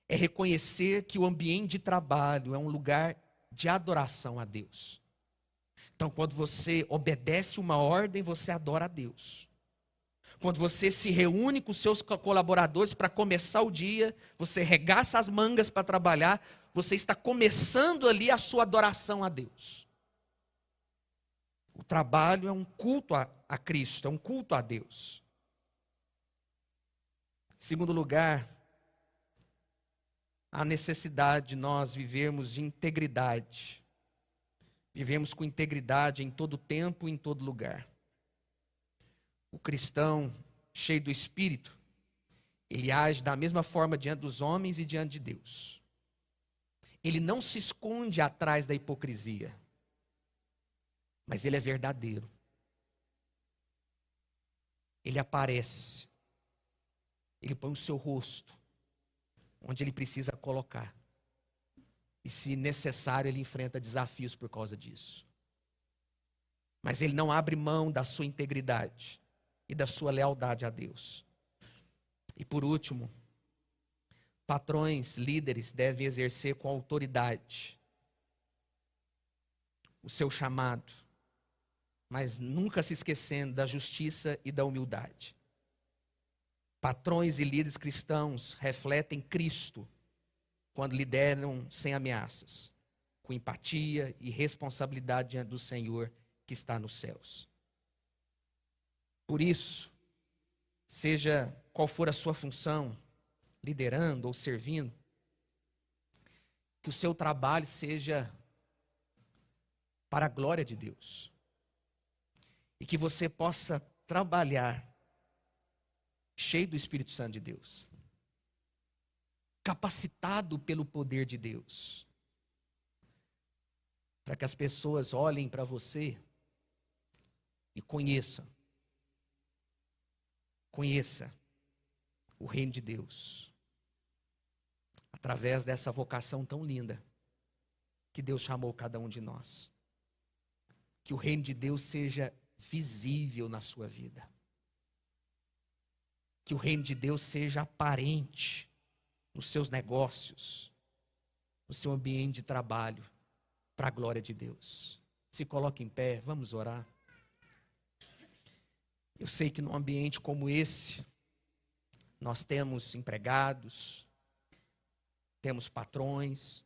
É reconhecer que o ambiente de trabalho é um lugar de adoração a Deus. Então, quando você obedece uma ordem, você adora a Deus. Quando você se reúne com seus colaboradores para começar o dia, você regaça as mangas para trabalhar, você está começando ali a sua adoração a Deus. O trabalho é um culto a Cristo, é um culto a Deus. Em segundo lugar, a necessidade de nós vivermos de integridade. Vivemos com integridade em todo tempo e em todo lugar. O cristão cheio do Espírito, ele age da mesma forma diante dos homens e diante de Deus. Ele não se esconde atrás da hipocrisia, mas ele é verdadeiro. Ele aparece, ele põe o seu rosto onde ele precisa colocar. E se necessário, ele enfrenta desafios por causa disso. Mas ele não abre mão da sua integridade e da sua lealdade a Deus. E por último, patrões, líderes devem exercer com autoridade o seu chamado, mas nunca se esquecendo da justiça e da humildade. Patrões e líderes cristãos refletem Cristo quando lideram sem ameaças, com empatia e responsabilidade diante do Senhor que está nos céus. Por isso, seja qual for a sua função, liderando ou servindo, que o seu trabalho seja para a glória de Deus. E que você possa trabalhar cheio do Espírito Santo de Deus, capacitado pelo poder de Deus, para que as pessoas olhem para você e conheça o reino de Deus, através dessa vocação tão linda que Deus chamou cada um de nós. Que o reino de Deus seja visível na sua vida. Que o reino de Deus seja aparente nos seus negócios, no seu ambiente de trabalho, para a glória de Deus. Se coloque em pé, vamos orar. Eu sei que num ambiente como esse, nós temos empregados, temos patrões,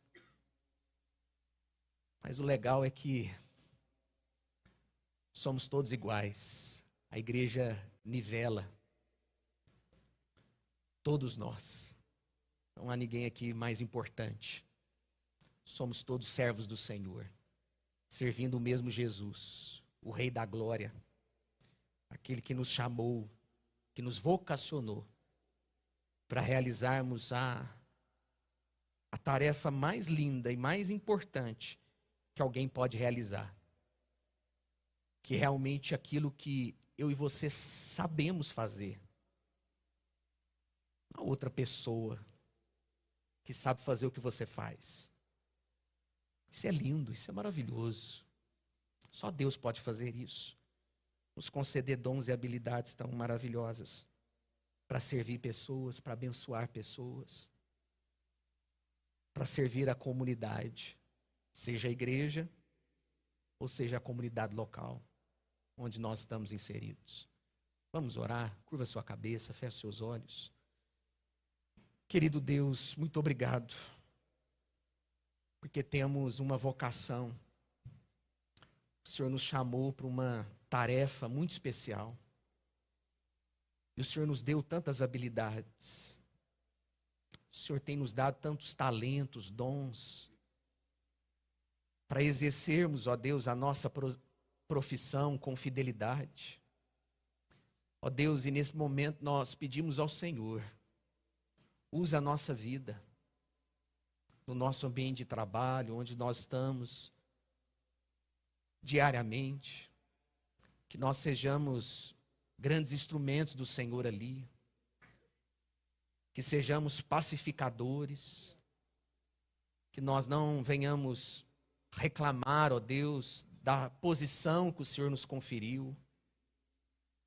mas o legal é que somos todos iguais. A igreja nivela todos nós. Não há ninguém aqui mais importante. Somos todos servos do Senhor, servindo o mesmo Jesus, o Rei da Glória, aquele que nos chamou, que nos vocacionou para realizarmos a tarefa mais linda e mais importante que alguém pode realizar. Que realmente aquilo que eu e você sabemos fazer. A outra pessoa que sabe fazer o que você faz. Isso é lindo, isso é maravilhoso. Só Deus pode fazer isso. Nos conceder dons e habilidades tão maravilhosas para servir pessoas, para abençoar pessoas, para servir a comunidade, seja a igreja ou seja a comunidade local onde nós estamos inseridos. Vamos orar, curva sua cabeça, feche seus olhos. Querido Deus, muito obrigado, porque temos uma vocação. O Senhor nos chamou para uma tarefa muito especial. E o Senhor nos deu tantas habilidades. O Senhor tem nos dado tantos talentos, dons, para exercermos, ó Deus, a nossa profissão com fidelidade. Ó Deus, e nesse momento nós pedimos ao Senhor, usa a nossa vida, no nosso ambiente de trabalho, onde nós estamos diariamente, que que nós sejamos grandes instrumentos do Senhor ali, que sejamos pacificadores, que nós não venhamos reclamar, ó Deus, da posição que o Senhor nos conferiu,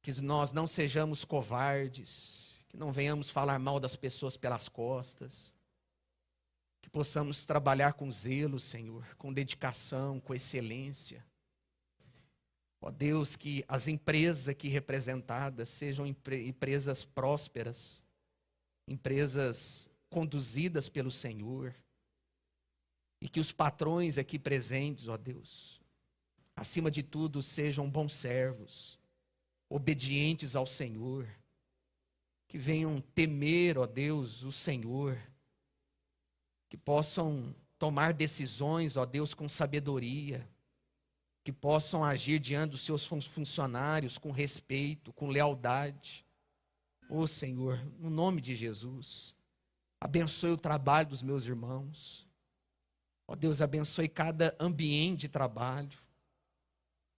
que nós não sejamos covardes, que não venhamos falar mal das pessoas pelas costas, que possamos trabalhar com zelo, Senhor, com dedicação, com excelência. Ó Deus, que as empresas aqui representadas sejam empresas prósperas, empresas conduzidas pelo Senhor, e que os patrões aqui presentes, ó Deus, acima de tudo, sejam bons servos, obedientes ao Senhor, que venham temer, ó Deus, o Senhor, que possam tomar decisões, ó Deus, com sabedoria, que possam agir diante dos seus funcionários com respeito, com lealdade. Ó Senhor, no nome de Jesus, abençoe o trabalho dos meus irmãos. Ó Deus, abençoe cada ambiente de trabalho.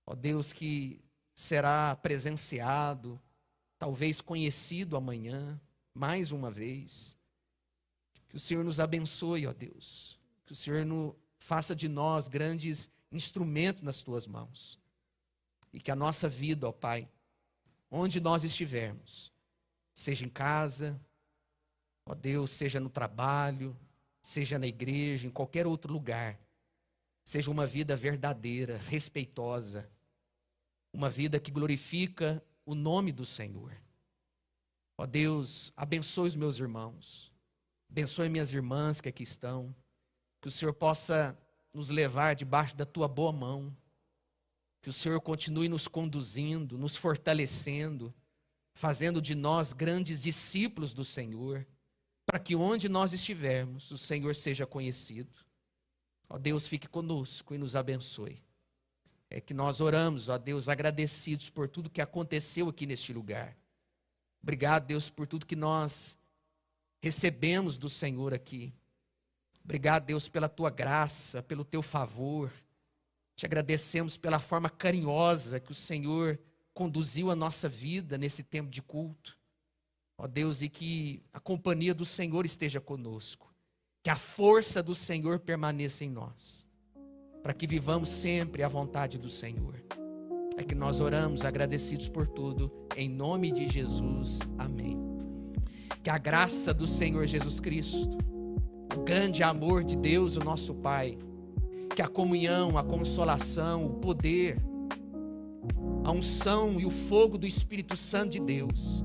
Ó Deus, que será presenciado, talvez conhecido amanhã, mais uma vez. Que o Senhor nos abençoe, ó Deus. Que o Senhor faça de nós grandes instrumentos nas tuas mãos. E que a nossa vida, ó Pai, onde nós estivermos, seja em casa, ó Deus, seja no trabalho, seja na igreja, em qualquer outro lugar, seja uma vida verdadeira, respeitosa, uma vida que glorifica o nome do Senhor. Ó Deus, abençoe os meus irmãos, abençoe minhas irmãs que aqui estão, que o Senhor possa nos levar debaixo da tua boa mão, que o Senhor continue nos conduzindo, nos fortalecendo, fazendo de nós grandes discípulos do Senhor, para que onde nós estivermos, o Senhor seja conhecido. Ó Deus, fique conosco e nos abençoe. É que nós oramos, ó Deus, agradecidos por tudo que aconteceu aqui neste lugar. Obrigado, Deus, por tudo que nós recebemos do Senhor aqui. Obrigado, Deus, pela tua graça, pelo teu favor. Te agradecemos pela forma carinhosa que o Senhor conduziu a nossa vida nesse tempo de culto. Ó Deus, e que a companhia do Senhor esteja conosco. Que a força do Senhor permaneça em nós. Para que vivamos sempre à vontade do Senhor. É que nós oramos agradecidos por tudo. Em nome de Jesus. Amém. Que a graça do Senhor Jesus Cristo, o grande amor de Deus, o nosso Pai, que a comunhão, a consolação, o poder, a unção e o fogo do Espírito Santo de Deus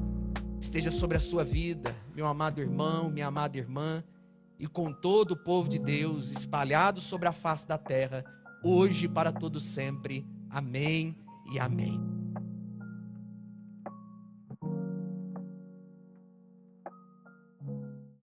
esteja sobre a sua vida, meu amado irmão, minha amada irmã, e com todo o povo de Deus espalhado sobre a face da terra, hoje e para todo sempre. Amém e amém.